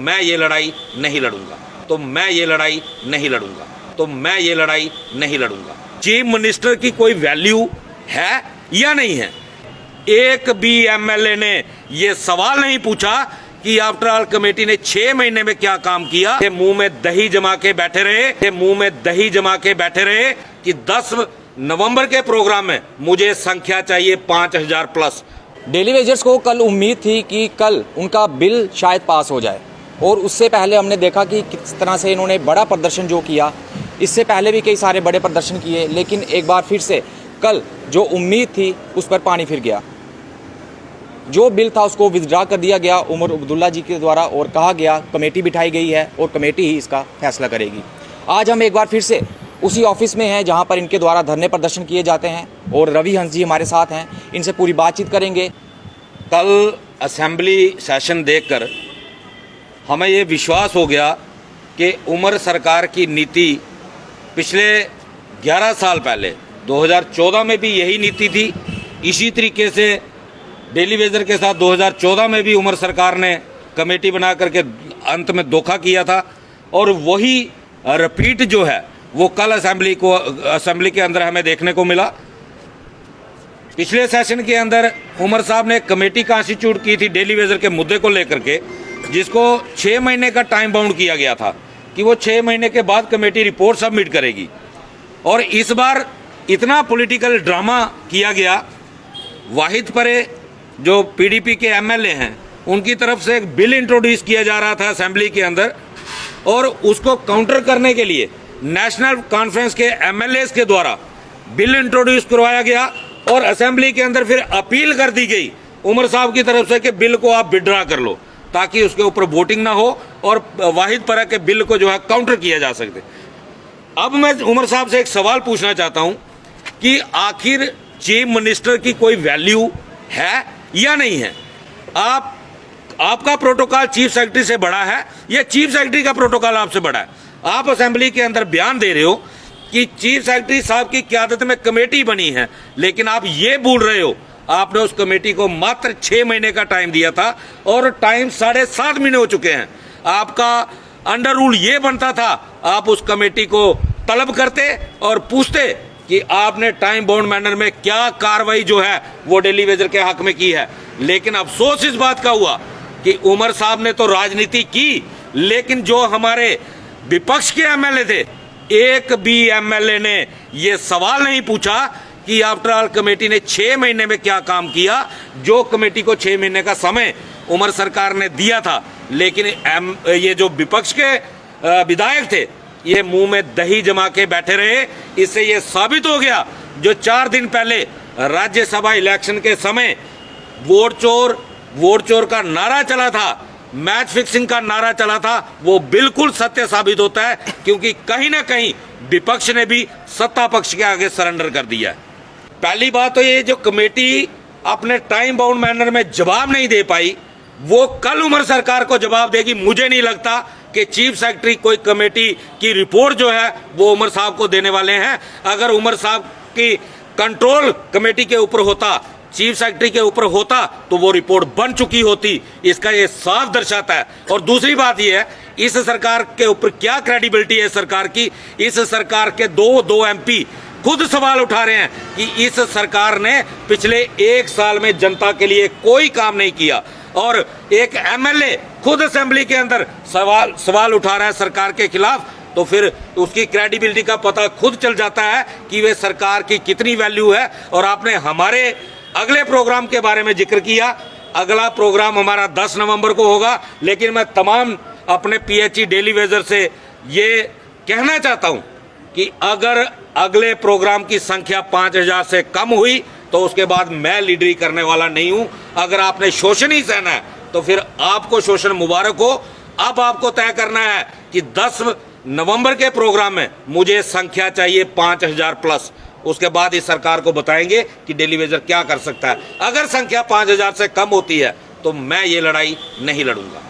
मैं ये लड़ाई नहीं लड़ूंगा, तो मैं ये लड़ाई नहीं लड़ूंगा, तो मैं ये लड़ाई नहीं लड़ूंगा। चीफ मिनिस्टर की कोई वैल्यू है या नहीं है? एक भी एमएलए ने ये सवाल नहीं पूछा कि आफ्टर ऑल कमेटी ने 6 महीने में क्या काम किया। ये मुंह में दही जमा के बैठे रहे, ये मुंह में दही जमा के बैठे रहे कि 10 नवंबर के प्रोग्राम में मुझे संख्या चाहिए 5000 प्लस। डेली वेजर्स को कल उम्मीद थी कि कल उनका बिल शायद पास हो जाए, और उससे पहले हमने देखा कि किस तरह से इन्होंने बड़ा प्रदर्शन जो किया। इससे पहले भी कई सारे बड़े प्रदर्शन किए, लेकिन एक बार फिर से कल जो उम्मीद थी उस पर पानी फिर गया। जो बिल था उसको विथड्रा कर दिया गया उमर अब्दुल्ला जी के द्वारा, और कहा गया कमेटी बिठाई गई है और कमेटी ही इसका फैसला करेगी। आज हम एक बार फिर से उसी ऑफिस में हैं जहां पर इनके द्वारा धरने प्रदर्शन किए जाते हैं, और रवि हंस जी हमारे साथ हैं, इनसे पूरी बातचीत करेंगे। कल असेंबली सेशन देखकर हमें ये विश्वास हो गया कि उमर सरकार की नीति पिछले 11 साल पहले 2014 में भी यही नीति थी। इसी तरीके से डेली वेजर के साथ 2014 में भी उमर सरकार ने कमेटी बना करके अंत में धोखा किया था, और वही रिपीट जो है वो कल असेंबली के अंदर हमें देखने को मिला। पिछले सेशन के अंदर उमर साहब ने कमेटी कॉन्स्टिट्यूट की थी डेली वेजर के मुद्दे को लेकर के, जिसको 6 महीने का टाइम बाउंड किया गया था कि वो 6 महीने के बाद कमेटी रिपोर्ट सबमिट करेगी। और इस बार इतना पॉलिटिकल ड्रामा किया गया। वाहिद परे जो पीडीपी के एमएलए हैं उनकी तरफ से एक बिल इंट्रोड्यूस किया जा रहा था असेंबली के अंदर, और उसको काउंटर करने के लिए नेशनल कॉन्फ्रेंस के एमएलएस के द्वारा बिल इंट्रोड्यूस करवाया गया, और असेंबली के अंदर फिर अपील कर दी गई उमर साहब की तरफ से कि बिल को आप विड्रॉ कर लो, ताकि उसके ऊपर वोटिंग ना हो और वाहिद परा के बिल को जो है काउंटर किया जा सकते। अब मैं उमर साहब से एक सवाल पूछना चाहता हूं कि आखिर चीफ मिनिस्टर की कोई वैल्यू है या नहीं है? आपका प्रोटोकॉल चीफ सेक्रेटरी से बड़ा है या चीफ सेक्रेटरी का प्रोटोकॉल आपसे बड़ा है? आप असेंबली के अंदर बयान दे रहे हो कि चीफ सेक्रेटरी साहब की क़यादत में कमेटी बनी है, लेकिन आप ये भूल रहे हो आपने उस कमेटी को मात्र 6 महीने का टाइम दिया था, और टाइम 7.5 महीने हो चुके हैं। आपका अंडर रूल ये बनता था, आप उस कमेटी को तलब करते और पूछते कि आपने टाइम बाउंड मैनर में क्या कार्रवाई जो है वो डेली वेजर के हक में की है। लेकिन अफसोस इस बात का हुआ कि उमर साहब ने तो राजनीति की, लेकिन जो हमारे विपक्ष के एमएलए थे, एक भी एमएलए ने ये सवाल नहीं पूछा कि आफ्टर ऑल कमेटी ने 6 महीने में क्या काम किया। जो कमेटी को 6 महीने का समय उमर सरकार ने दिया था, लेकिन ये जो विपक्ष के विधायक थे ये मुंह में दही जमा के बैठे रहे। इससे ये साबित हो गया जो 4 दिन पहले राज्यसभा इलेक्शन के समय वोट चोर का नारा चला था, मैच फिक्सिंग का नारा चला था, वो बिल्कुल सत्य साबित होता है, क्योंकि कहीं ना कहीं विपक्ष ने भी सत्ता पक्ष के आगे सरेंडर कर दिया है। पहली बात तो ये जो कमेटी अपने टाइम बाउंड मैनर में जवाब नहीं दे पाई, वो कल उमर सरकार को जवाब देगी। मुझे नहीं लगता कि चीफ सेक्रेटरी कोई कमेटी की रिपोर्ट जो है वो उमर साहब को देने वाले हैं। अगर उमर साहब की कंट्रोल कमेटी के ऊपर होता, चीफ सेक्रेटरी के ऊपर होता, तो वो रिपोर्ट बन चुकी होती। इसका ये साफ दर्शाता है। और दूसरी बात ये है, इस सरकार के ऊपर क्या क्रेडिबिलिटी है सरकार की? इस सरकार के दो एमपी खुद सवाल उठा रहे हैं कि इस सरकार ने पिछले 1 साल में जनता के लिए कोई काम नहीं किया, और एक एमएलए खुद असेंबली के अंदर सवाल उठा रहा है सरकार के खिलाफ, तो फिर उसकी क्रेडिबिलिटी का पता खुद चल जाता है कि वे सरकार की कितनी वैल्यू है। और आपने हमारे अगले प्रोग्राम के बारे में जिक्र किया। अगला प्रोग्राम हमारा 10 नवंबर को होगा, लेकिन मैं तमाम अपने पीएचई डेली वेजर से ये कहना चाहता हूं कि अगर अगले प्रोग्राम की संख्या 5000 से कम हुई तो उसके बाद मैं लीडरी करने वाला नहीं हूं। अगर आपने शोषण ही सहना है तो फिर आपको शोषण मुबारक हो। अब आपको तय करना है कि 10 नवंबर के प्रोग्राम में मुझे संख्या चाहिए 5000 प्लस। उसके बाद इस सरकार को बताएंगे कि डेली वेजर क्या कर सकता है। अगर संख्या 5000 से कम होती है तो मैं ये लड़ाई नहीं लड़ूंगा।